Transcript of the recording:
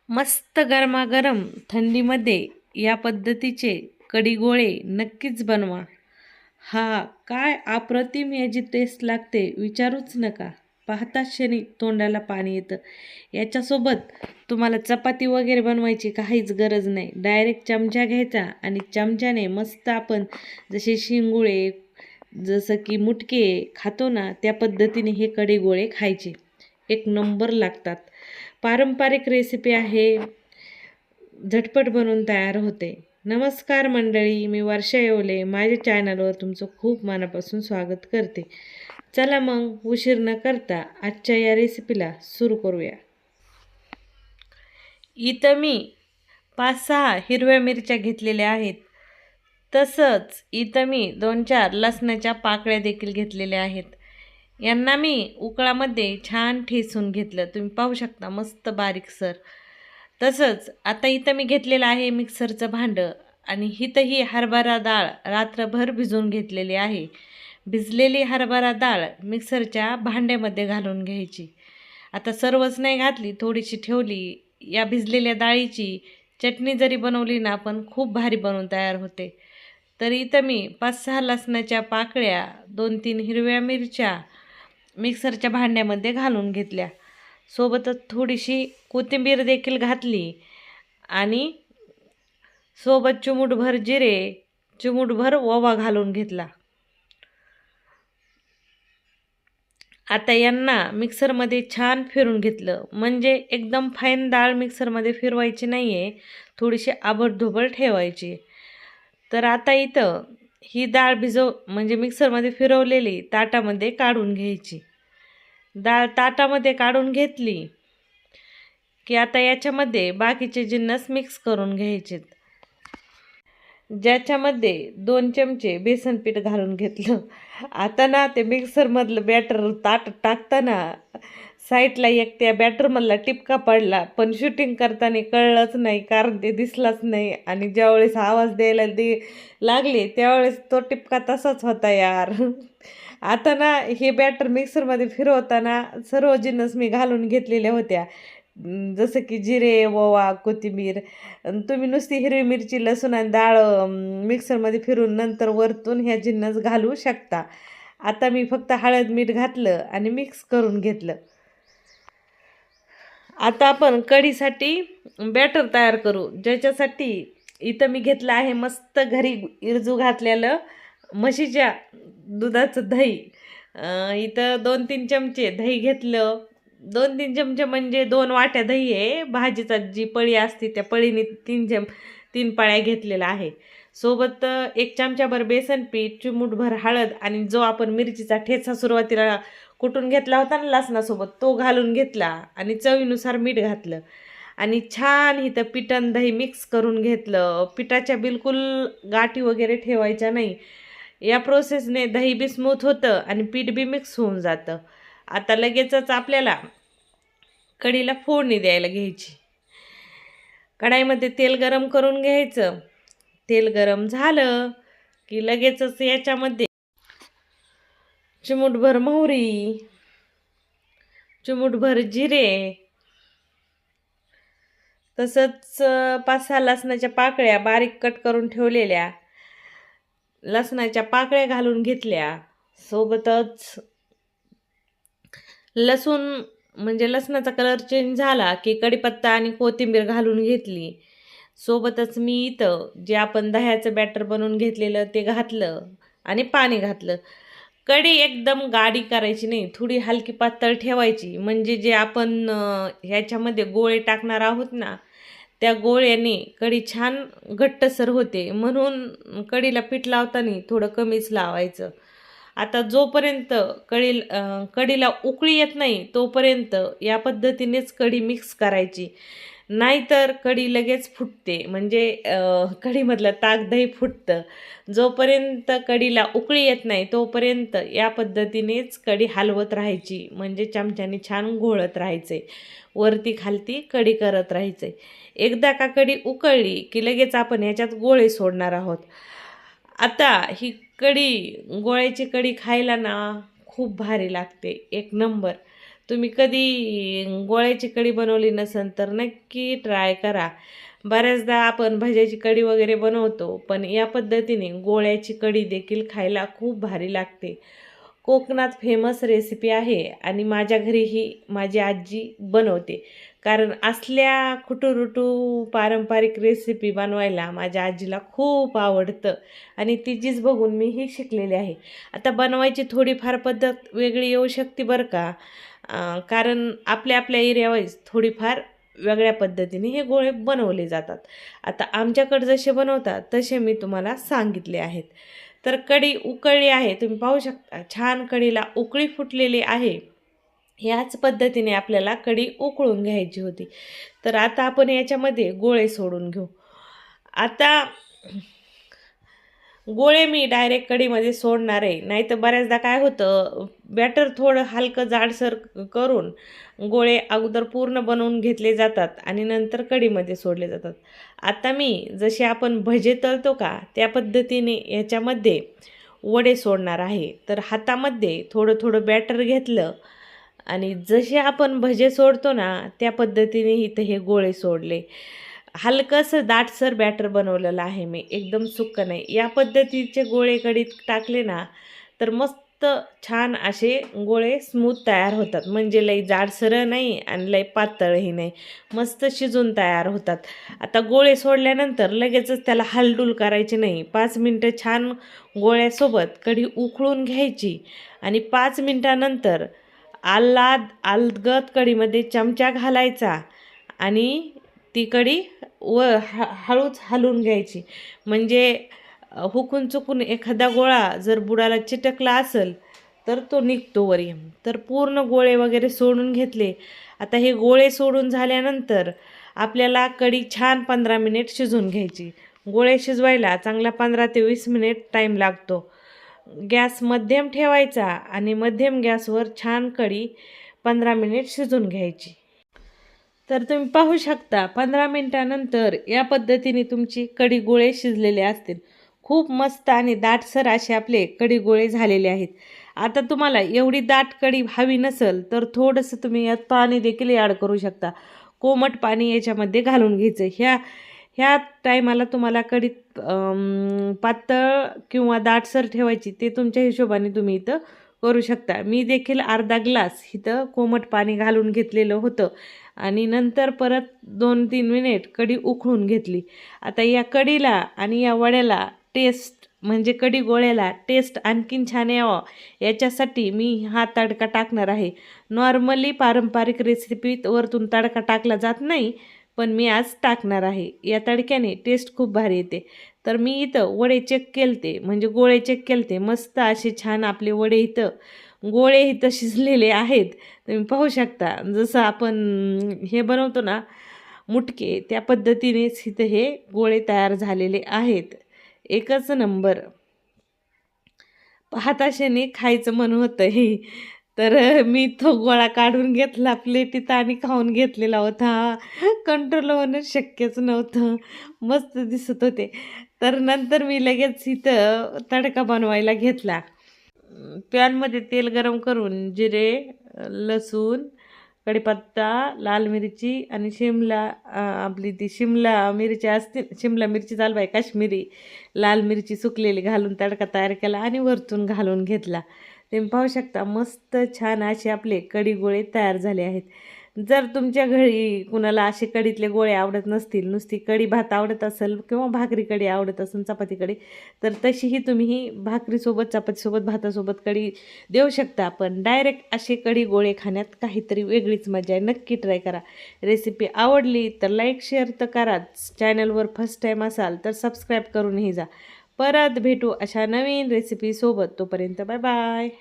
मस्त गरमागरम थंडीमध्ये या पद्धतीचे कढी गोळे नक्कीच बनवा. हा काय अप्रतिम याची टेस्ट लागते विचारूच नका. पाहताच क्षणी तोंडाला पाणी येतं. याच्यासोबत तुम्हाला चपाती वगैरे बनवायची काहीच गरज नाही. डायरेक्ट चमचा घ्यायचा आणि चमच्याने मस्त आपण जसे शिंगुळे, जसं की मुटके खातो ना, त्या पद्धतीने हे कढी गोळे खायचे. एक नंबर लागतात. पारंपरिक रेसिपी आहे, झटपट बनवून तयार होते. नमस्कार मंडळी, मी वर्षा येवले. माझ्या चॅनलवर तुमचं खूप मनापासून स्वागत करते. चला मग उशीर न करता आजच्या या रेसिपीला सुरू करूया. इथं मी 5-6 हिरव्या मिरच्या घेतलेल्या आहेत. तसंच इथं मी 2-4 लसणाच्या पाकळ्या देखील घेतलेल्या आहेत. यांना मी उकळामध्ये छान ठेचून घेतलं. तुम्ही पाहू शकता मस्त बारीकसर. तसंच आता इथं मी घेतलेलं आहे मिक्सरचं भांडं आणि इथंही हरभरा डाळ रात्रभर भिजवून घेतलेली आहे. भिजलेली हरभरा डाळ मिक्सरच्या भांड्यामध्ये घालून घ्यायची. आता सर्वच नाही घातली, थोडीशी ठेवली. या भिजलेल्या डाळीची चटणी जरी बनवली ना आपण, खूप भारी बनवून तयार होते. तर इथं मी 5-6 लसणाच्या पाकळ्या, 2-3 हिरव्या मिरच्या मिक्सरच्या भांड्यामध्ये घालून घेतल्या. सोबतच थोडीशी कोथिंबीर देखील घातली आणि सोबत चिमूटभर जिरे, चिमूटभर ओवा घालून घेतला. आता यांना मिक्सरमध्ये छान फिरून घेतलं. म्हणजे एकदम फाईन डाळ मिक्सरमध्ये फिरवायची नाही आहे, थोडीशी आबडधोबड ठेवायची. तर आता इथं ही डाळ म्हणजे मिक्सरमध्ये फिरवलेली ताटामध्ये काढून घ्यायची. डाळ ताटामध्ये काढून घेतली की आता याच्यामध्ये बाकीचे जिन्नस मिक्स करून घ्यायचे. ज्याच्यामध्ये 2 चमचे बेसन पीठ घालून घेतलं. आता ना ते मिक्सरमधलं बॅटर टाकताना साईडला एक त्या बॅटरमधला टिपका पडला, पण शूटिंग करताना कळलंच नाही, कारण ते दिसलाच नाही. आणि ज्यावेळेस आवाज द्यायला लागले त्यावेळेस तो टिपका तसाच होता यार. आता ना हे बॅटर मिक्सरमध्ये फिरवताना सर्व जिन्नस मी घालून घेतलेल्या होत्या, जसं की जिरे, ओवा, कोथिंबीर. तुम्ही नुसती हिरवी मिरची, लसूण आणि डाळ मिक्सरमध्ये फिरून नंतर वरतून ह्या जिन्नस घालू शकता. आता मी फक्त हळद मीठ घातलं आणि मिक्स करून घेतलं. आता आपण कढीसाठी बॅटर तयार करू. ज्याच्यासाठी इथं मी घेतलं आहे मस्त घरी इरजू घातलेलं म्हशीच्या दुधाचं दही. इथं 2-3 चमचे दही घेतलं. 2-3 चमचे म्हणजे 2 वाट्या दही आहे. भाजीचा जी पळी असते त्या पळीने 3 पाळ्या घेतलेला आहे. सोबत 1 चमचाभर बेसन पीठ, चिमूटभर हळद आणि जो आपण मिरचीचा ठेचा सुरुवातीला कुटून घेतला होता ना लसणासोबत, तो घालून घेतला आणि चवीनुसार मीठ घातलं आणि छान इथं पिठं दही मिक्स करून घेतलं. पिठाच्या बिलकुल गाठी वगैरे ठेवायच्या नाही. या प्रोसेसने दही बी स्मूथ होतं आणि पीठ बी मिक्स होऊन जातं. आता लगेचच आपल्याला कढीला फोडणी द्यायला घ्यायची. कढाईमध्ये तेल गरम करून घ्यायचं. तेल गरम झालं की लगेचच याच्यामध्ये चिमूटभर मोहरी, चिमूटभर जिरे, तसंच 5-6 लसणाच्या पाकळ्या बारीक कट करून ठेवलेल्या लसणाच्या पाकळ्या घालून घेतल्या. सोबतच लसूण म्हणजे लसणाचा कलर चेंज झाला की कढीपत्ता आणि कोथिंबीर घालून घेतली. सोबतच मी इथं जे आपण दह्याचं बॅटर बनवून घेतलेलं ते घातलं आणि पाणी घातलं. कढी एकदम गाढी करायची नाही, थोडी हलकी पातळ ठेवायची. म्हणजे जे आपण ह्याच्यामध्ये गोळे टाकणार आहोत ना, त्या गोळ्याने कढी छान घट्टसर होते. म्हणून कढीला पीठ लावताना थोडं कमीच लावायचं. आता जोपर्यंत कढीला उकळी येत नाही तोपर्यंत या पद्धतीनेच कढी मिक्स करायची. नाहीतर कढी लगेच फुटते, म्हणजे कढीमधलं ताक दही फुटतं. जोपर्यंत कढीला उकळी येत नाही तोपर्यंत या पद्धतीनेच कढी हलवत राहायची. म्हणजे चमच्याने छान घोळत राहायचे, वरती खालती कढी करत राहायचे. एकदा का कढी उकळली की लगेच आपण ह्याच्यात गोळे सोडणार आहोत. आता ही गोळ्याची कढी खायला ना खूप भारी लागते, एक नंबर. तुम्ही कधी गोळ्याची कढी बनवली नसेल तर नक्की ट्राय करा. बऱ्याचदा आपण भज्याची कढी वगैरे बनवतो, पण या पद्धतीने गोळ्याची कढी देखील खायला खूप भारी लागते. कोकणात फेमस रेसिपी आहे आणि माझ्या घरीही माझी आजी बनवते. कारण असल्या खुटूरुटू पारंपरिक रेसिपी बनवायला माझ्या आजीला खूप आवडतं आणि तिचीच बघून मीही शिकलेले आहे. आता बनवायची थोडीफार पद्धत वेगळी येऊ शकते बरं का. कारण आपल्या आपल्या एरियावाईज थोडीफार वेगळ्या पद्धतीने हे गोळे बनवले जातात. आता आमच्याकडे जसे बनवतात तसे मी तुम्हाला सांगितले आहेत. तर कढी उकळली आहे, तुम्ही पाहू शकता छान कढीला उकळी फुटलेली आहे. ह्याच पद्धतीने आपल्याला कढी उकळून घ्यायची होती. तर आता आपण याच्यामध्ये गोळे सोडून घेऊ. आता गोळे मी डायरेक्ट कढीमध्ये सोडणार आहे. नाहीतर बऱ्याचदा काय होतं, बॅटर थोडं हलकं जाडसर करून गोळे अगोदर पूर्ण बनवून घेतले जातात आणि नंतर कढीमध्ये सोडले जातात. आता मी जसे आपण भजे तळतो का त्या पद्धतीने याच्यामध्ये वडे सोडणार आहे. तर हातामध्ये थोडं थोडं बॅटर घेतलं आणि जसे आपण भजे सोडतो ना त्या पद्धतीने इथं हे गोळे सोडले. हलकंसं दाटसर बॅटर बनवलेलं आहे मी, एकदम सुक्क नाही. या पद्धतीचे गोळे कढीत टाकले ना तर मस्त छान असे गोळे स्मूथ तयार होतात. म्हणजे लई जाडसर नाही आणि लई पातळही नाही, मस्त शिजून तयार होतात. आता गोळे सोडल्यानंतर लगेचच त्याला हलडूल करायची नाही. 5 मिनटं छान गोळ्यासोबत कढी उकळून घ्यायची आणि 5 मिनटानंतर अलगद कढीमध्ये चमचा घालायचा आणि ती कढी हळूच हलवून घ्यायची. म्हणजे हुकून चुकून एखादा गोळा जर बुडाला चिटकला असेल तर तो निघतो वरी. तर पूर्ण गोळे वगैरे सोडून घेतले. आता हे गोळे सोडून झाल्यानंतर आपल्याला कढी छान 15 मिनिट शिजवून घ्यायची. गोळे शिजवायला चांगला 15 ते 20 मिनिट टाईम लागतो. गॅस मध्यम ठेवायचा आणि मध्यम गॅसवर छान कढी 15 मिनिट शिजवून घ्यायची. तर तुम्ही पाहू शकता 15 मिनिटानंतर या पद्धतीने तुमची कढी गोळे शिजलेले असतील. खूप मस्त आणि दाटसर असे आपले कढी गोळे झालेले आहेत. आता तुम्हाला एवढी दाट कढी हवी नसेल तर थोडंसं तुम्ही यात पाणी देखील ॲड करू शकता. कोमट पाणी याच्यामध्ये घालून घ्यायचं. ह्या टायमाला तुम्हाला कढीत पातळ किंवा दाटसर ठेवायची ते तुमच्या हिशोबाने तुम्ही इथं करू शकता. मी देखील अर्धा ग्लास इथं कोमट पाणी घालून घेतलेलं होतं आणि नंतर परत 2-3 मिनिट कढी उकळून घेतली. आता या कढीला आणि या वड्याला टेस्ट म्हणजे कढी गोळ्याला टेस्ट आणखीन छान यावं याच्यासाठी मी हा तडका टाकणार आहे. नॉर्मली पारंपरिक रेसिपीत वरतून तडका टाकला जात नाही, पण मी आज टाकणार आहे. या तडक्याने टेस्ट खूप भारी येते. तर मी इथं वडे चेक केलते, म्हणजे गोळे चेक केलते. मस्त असे छान आपले वडे इथं गोळे इथं शिजलेले आहेत. तुम्ही पाहू शकता जसं आपण हे बनवतो ना मुटके त्या पद्धतीनेच इथं हे गोळे तयार झालेले आहेत. एकच नंबर. हाताशाने खायचं मन होतं हे. तर मी तो गोळा काढून घेतला प्लेटीत आणि खाऊन घेतलेला होता. कंट्रोल होणं शक्यच नव्हतं. मस्त दिसत होते. तर नंतर मी लगेच इथं तडका बनवायला घेतला. पॅनमध्ये तेल गरम करून जिरे, लसूण, कढीपत्ता, लाल मिरची आणि आपली ती शिमला मिरची असते, शिमला मिरची चालू आहे काश्मीरी लाल मिरची सुकलेली घालून तडका तयार केला आणि वरतून घालून घेतला. तुम्ही पाहू शकता मस्त छान असे आपले कढी गोळे तयार झाले आहेत. जर तुमच्या घरी कुणाला असे कढीतले गोळे आवडत नसतील, नुसती कढी भात आवडत असेल किंवा भाकरी कढी आवडत असेल चपाती कढी, तर तशीही तुम्ही भाकरीसोबत चपातीसोबत भातासोबत कढी देऊ शकता. पण डायरेक्ट असे कढी गोळे खाण्यात काहीतरी वेगळीच मजा आहे. नक्की ट्राय करा. रेसिपी आवडली तर लाईक शेअर तर कराच. चॅनलवर फर्स्ट टाईम असाल तर सबस्क्राईब करूनही जा. परत भेटू अशा नवीन रेसिपीसोबत. तोपर्यंत बाय बाय.